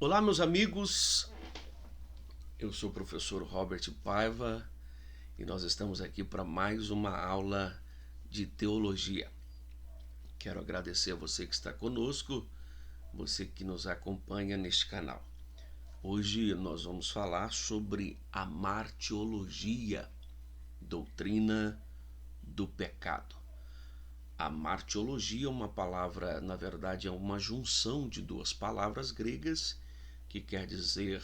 Olá, meus amigos. Eu sou o professor Robert Paiva e nós estamos aqui para mais uma aula de teologia. Quero agradecer a você que está conosco, você que nos acompanha neste canal. Hoje nós vamos falar sobre a martiologia, doutrina do pecado. A martiologia é uma palavra, na verdade, é uma junção de duas palavras gregas que quer dizer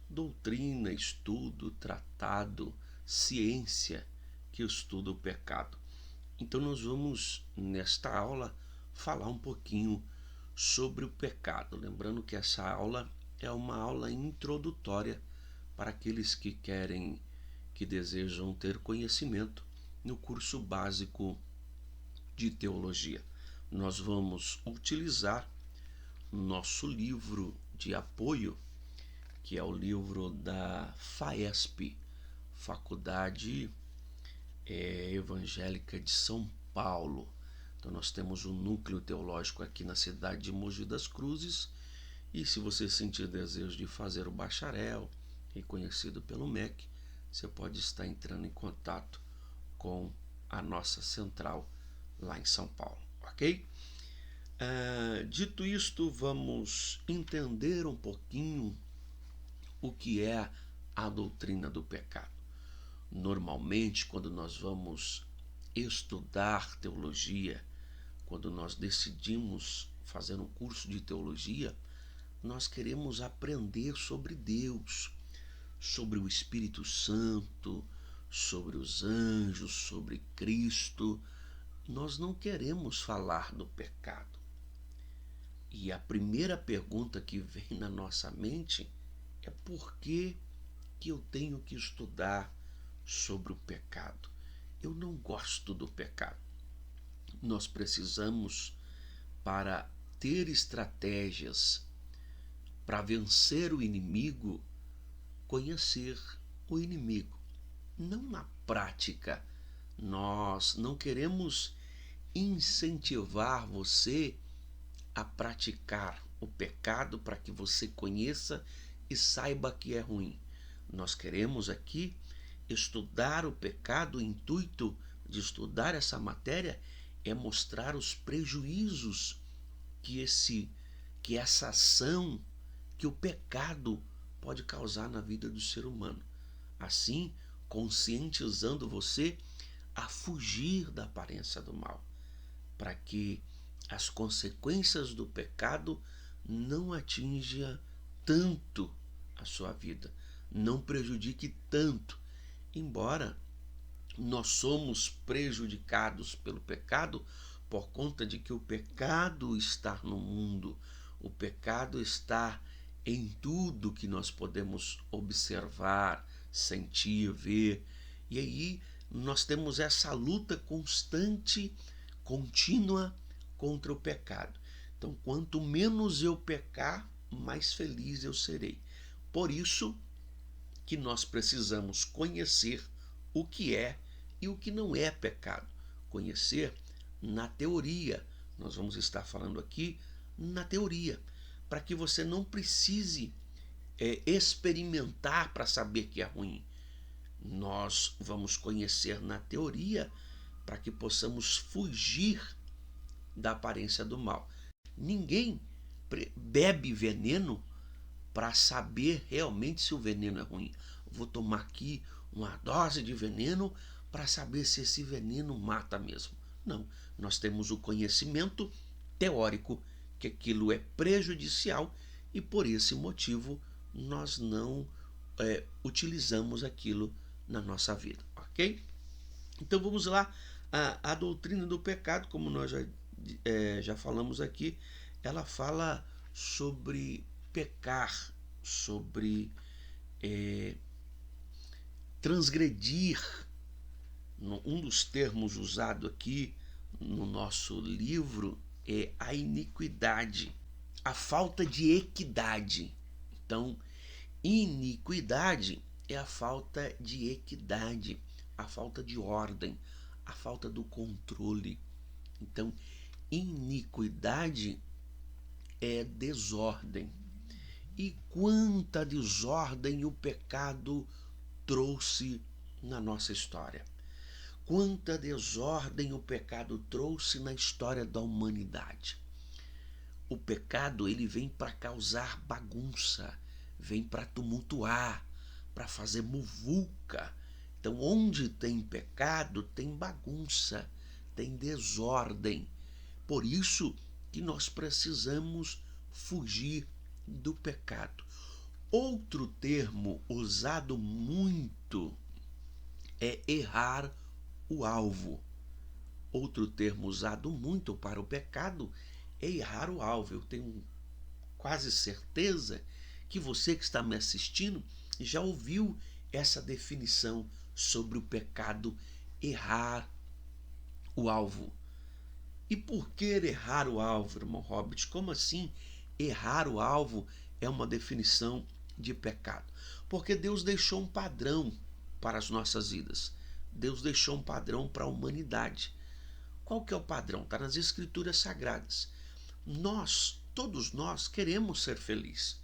doutrina, estudo, tratado, ciência que estuda o pecado. Então nós vamos, nesta aula, falar um pouquinho sobre o pecado. Lembrando que essa aula é uma aula introdutória para aqueles que querem, que desejam ter conhecimento no curso básico de teologia. Nós vamos utilizar nosso livro de apoio, que é o livro da FAESP, Faculdade Evangélica de São Paulo. Então nós temos um núcleo teológico aqui na cidade de Mogi das Cruzes, e se você sentir desejo de fazer o bacharel, reconhecido pelo MEC, você pode estar entrando em contato com a nossa central lá em São Paulo, ok? Dito isto, vamos entender um pouquinho o que é a doutrina do pecado. Normalmente, quando nós vamos estudar teologia, quando nós decidimos fazer um curso de teologia, nós queremos aprender sobre Deus, sobre o Espírito Santo, sobre os anjos, sobre Cristo. Nós não queremos falar do pecado. E a primeira pergunta que vem na nossa mente é por que eu tenho que estudar sobre o pecado? Eu não gosto do pecado. Nós precisamos, para ter estratégias para vencer o inimigo, conhecer o inimigo. Não na prática. Nós não queremos incentivar você a praticar o pecado para que você conheça e saiba que é ruim. Nós queremos aqui estudar o pecado. O intuito de estudar essa matéria é mostrar os prejuízos que essa ação, que o pecado pode causar na vida do ser humano. Assim, conscientizando você a fugir da aparência do mal, para que as consequências do pecado não atinjam tanto a sua vida, não prejudique tanto. Embora nós somos prejudicados pelo pecado por conta de que o pecado está no mundo, o pecado está em tudo que nós podemos observar, sentir, ver. E aí nós temos essa luta constante, contínua contra o pecado. Então, quanto menos eu pecar, mais feliz eu serei. Por isso que nós precisamos conhecer o que é e o que não é pecado. Conhecer na teoria. Nós vamos estar falando aqui na teoria, para que você não precise experimentar para saber que é ruim. Nós vamos conhecer na teoria para que possamos fugir da aparência do mal. Ninguém bebe veneno para saber realmente se o veneno é ruim. Vou tomar aqui uma dose de veneno para saber se esse veneno mata mesmo. Não, nós temos o conhecimento teórico que aquilo é prejudicial e por esse motivo nós não utilizamos aquilo na nossa vida, ok? Então vamos lá. A doutrina do pecado, como nós já falamos aqui, ela fala sobre pecar, sobre transgredir. Um dos termos usado aqui no nosso livro é a iniquidade, a falta de equidade. Então, iniquidade é a falta de equidade, a falta de ordem, a falta do controle. Então, iniquidade é desordem. E quanta desordem o pecado trouxe na nossa história. Quanta desordem o pecado trouxe na história da humanidade. O pecado, ele vem para causar bagunça, vem para tumultuar, para fazer muvuca. Então, onde tem pecado, tem bagunça, tem desordem. Por isso que nós precisamos fugir do pecado. Outro termo usado muito é errar o alvo. Outro termo usado muito para o pecado é errar o alvo. Eu tenho quase certeza que você que está me assistindo já ouviu essa definição sobre o pecado, errar o alvo. E por que errar o alvo, irmão Hobbit? Como assim errar o alvo é uma definição de pecado? Porque Deus deixou um padrão para as nossas vidas. Deus deixou um padrão para a humanidade. Qual que é o padrão? Está nas Escrituras Sagradas. Todos nós queremos ser felizes.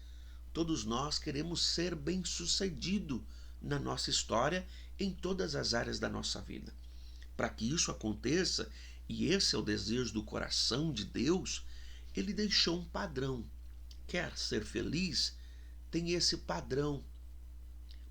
Todos nós queremos ser bem-sucedidos na nossa história, em todas as áreas da nossa vida. Para que isso aconteça, e esse é o desejo do coração de Deus, ele deixou um padrão. Quer ser feliz? Tem esse padrão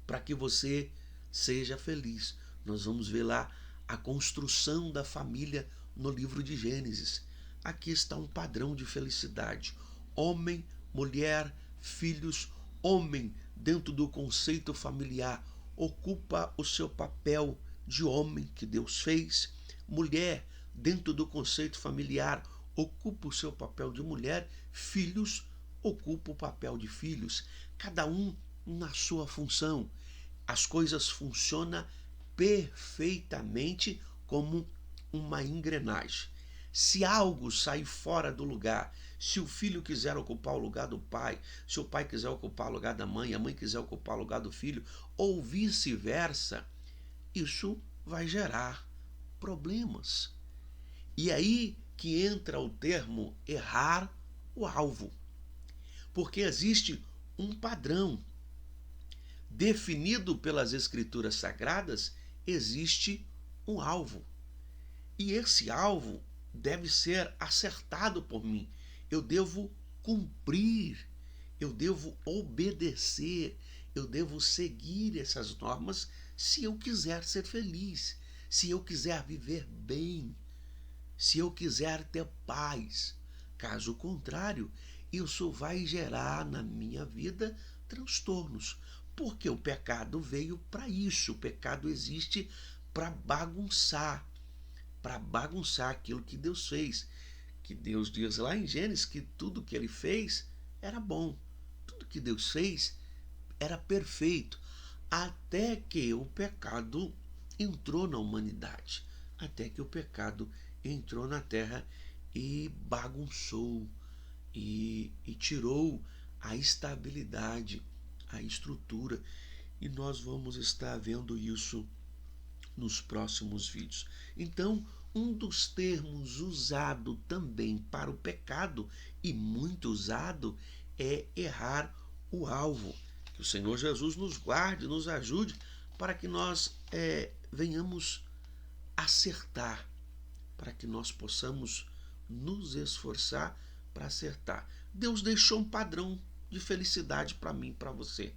para que você seja feliz. Nós vamos ver lá a construção da família no livro de Gênesis. Aqui está um padrão de felicidade. Homem, mulher, filhos. Homem, dentro do conceito familiar, ocupa o seu papel de homem que Deus fez. Mulher, dentro do conceito familiar, ocupa o seu papel de mulher. Filhos, ocupa o papel de filhos. Cada um na sua função. As coisas funcionam perfeitamente como uma engrenagem. Se algo sair fora do lugar, se o filho quiser ocupar o lugar do pai, se o pai quiser ocupar o lugar da mãe, a mãe quiser ocupar o lugar do filho, ou vice-versa, isso vai gerar problemas. E aí que entra o termo errar o alvo. Porque existe um padrão definido pelas Escrituras Sagradas, existe um alvo. E esse alvo deve ser acertado por mim. Eu devo cumprir, eu devo obedecer, eu devo seguir essas normas se eu quiser ser feliz, se eu quiser viver bem, se eu quiser ter paz. Caso contrário, isso vai gerar na minha vida transtornos, porque o pecado veio para isso. O pecado existe para bagunçar aquilo que Deus fez. Que Deus diz lá em Gênesis que tudo que ele fez era bom. Tudo que Deus fez era perfeito. Até que o pecado entrou na humanidade. Até que o pecado entrou na terra e bagunçou e tirou a estabilidade, a estrutura. E nós vamos estar vendo isso nos próximos vídeos. Então, um dos termos usado também para o pecado, e muito usado, é errar o alvo. Que o Senhor Jesus nos guarde, nos ajude, para que nós venhamos acertar, para que nós possamos nos esforçar para acertar. Deus deixou um padrão de felicidade para mim e para você.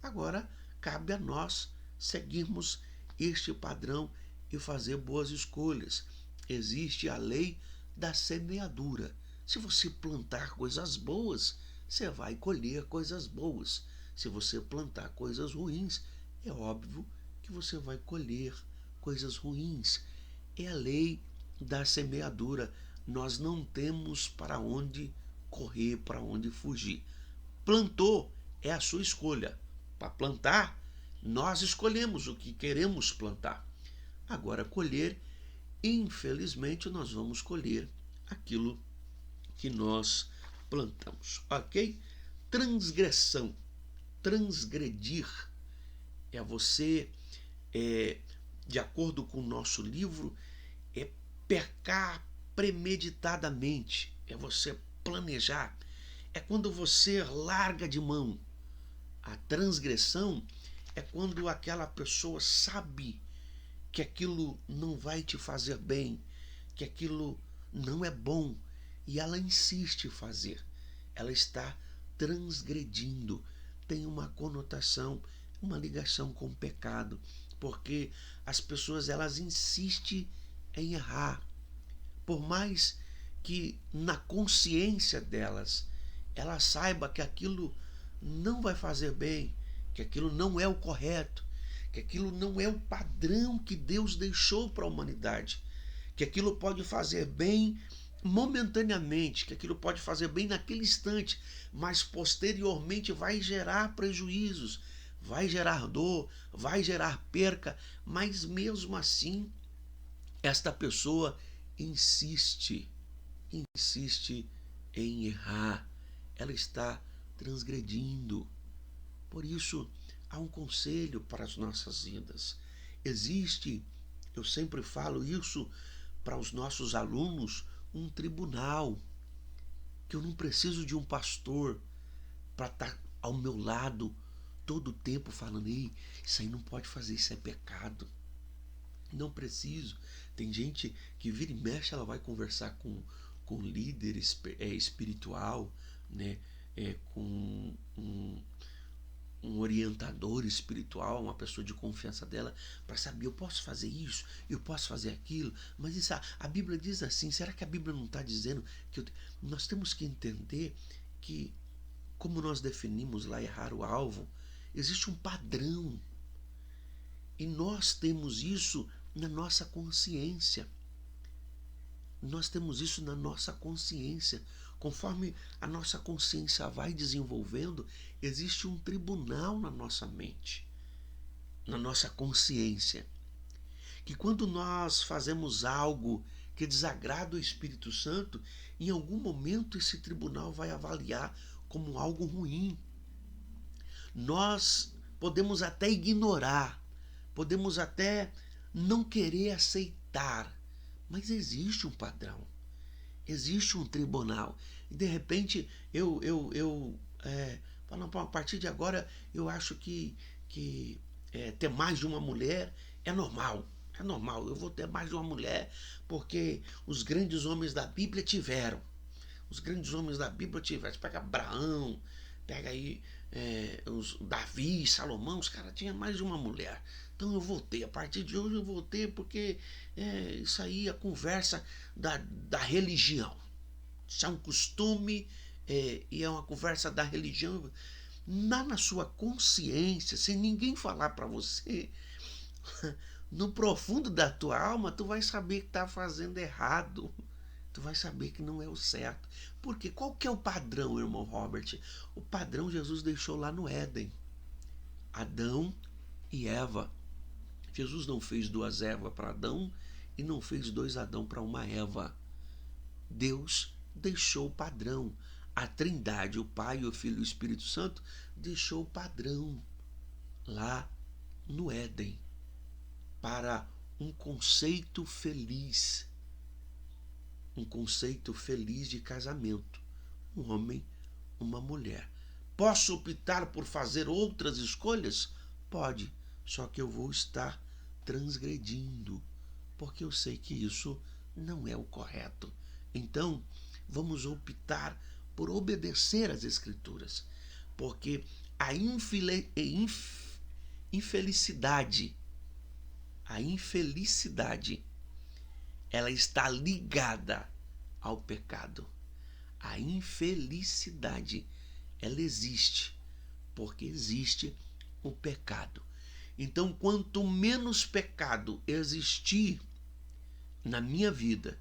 Agora, cabe a nós seguirmos este padrão e fazer boas escolhas. Existe a lei da semeadura. Se você plantar coisas boas, você vai colher coisas boas. Se você plantar coisas ruins, é óbvio que você vai colher coisas ruins. É a lei da semeadura. Nós não temos para onde correr, para onde fugir. Plantou, é a sua escolha. Para plantar, nós escolhemos o que queremos plantar. Agora, colher, infelizmente, nós vamos colher aquilo que nós plantamos, ok? Transgressão, transgredir, é você, de acordo com o nosso livro, é pecar premeditadamente, é você planejar, é quando você larga de mão. A transgressão é quando aquela pessoa sabe que aquilo não vai te fazer bem, que aquilo não é bom e ela insiste em fazer. Ela está transgredindo. Tem uma conotação, uma ligação com o pecado, porque as pessoas elas insistem em errar, por mais que na consciência delas ela saiba que aquilo não vai fazer bem, que aquilo não é o correto, que aquilo não é o padrão que Deus deixou para a humanidade, que aquilo pode fazer bem momentaneamente, que aquilo pode fazer bem naquele instante, mas posteriormente vai gerar prejuízos, vai gerar dor, vai gerar perca, mas mesmo assim esta pessoa insiste em errar, ela está transgredindo. Por isso, há um conselho para as nossas vidas. Existe, eu sempre falo isso para os nossos alunos, um tribunal, que eu não preciso de um pastor para estar ao meu lado todo o tempo falando: ei, isso aí não pode fazer, isso é pecado. Não preciso. Tem gente que vira e mexe, ela vai conversar com líder espiritual, né? Com um orientador espiritual, uma pessoa de confiança dela, para saber: eu posso fazer isso, eu posso fazer aquilo, mas isso, a Bíblia diz assim. Será que a Bíblia não está dizendo que nós temos que entender que, como nós definimos lá errar o alvo, existe um padrão e nós temos isso na nossa consciência. Nós temos isso na nossa consciência. Conforme a nossa consciência vai desenvolvendo, existe um tribunal na nossa mente, na nossa consciência, que quando nós fazemos algo que desagrada o Espírito Santo, em algum momento esse tribunal vai avaliar como algo ruim. Nós podemos até ignorar, podemos até não querer aceitar, mas existe um padrão, existe um tribunal. E de repente eu falo: a partir de agora eu acho que ter mais de uma mulher é normal. É normal, eu vou ter mais de uma mulher porque os grandes homens da Bíblia tiveram. Os grandes homens da Bíblia tiveram. Você pega Abraão, pega aí os Davi, Salomão, os caras tinham mais de uma mulher. Então eu vou ter, a partir de hoje eu vou ter, porque isso aí é a conversa da religião. Isso é um costume e é uma conversa da religião. Na sua consciência, sem ninguém falar para você, no profundo da tua alma, tu vai saber que está fazendo errado. Tu vai saber que não é o certo. Porque qual que é o padrão, irmão Robert? O padrão Jesus deixou lá no Éden. Adão e Eva. Jesus não fez duas Evas para Adão e não fez dois Adão para uma Eva. Deus deixou o padrão. A Trindade, o Pai, o Filho e o Espírito Santo, deixou o padrão lá no Éden para um conceito feliz. Um conceito feliz de casamento. Um homem, uma mulher. Posso optar por fazer outras escolhas? Pode, só que eu vou estar transgredindo, porque eu sei que isso não é o correto. Então, vamos optar por obedecer às Escrituras, porque a infelicidade, ela está ligada ao pecado. A infelicidade, ela existe porque existe o pecado. Então, quanto menos pecado existir na minha vida,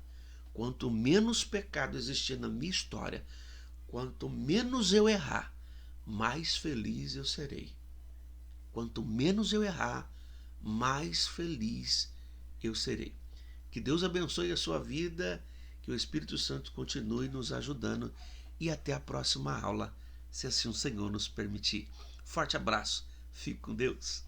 quanto menos pecado existir na minha história, quanto menos eu errar, mais feliz eu serei. Quanto menos eu errar, mais feliz eu serei. Que Deus abençoe a sua vida, que o Espírito Santo continue nos ajudando e até a próxima aula, se assim o Senhor nos permitir. Forte abraço, fique com Deus.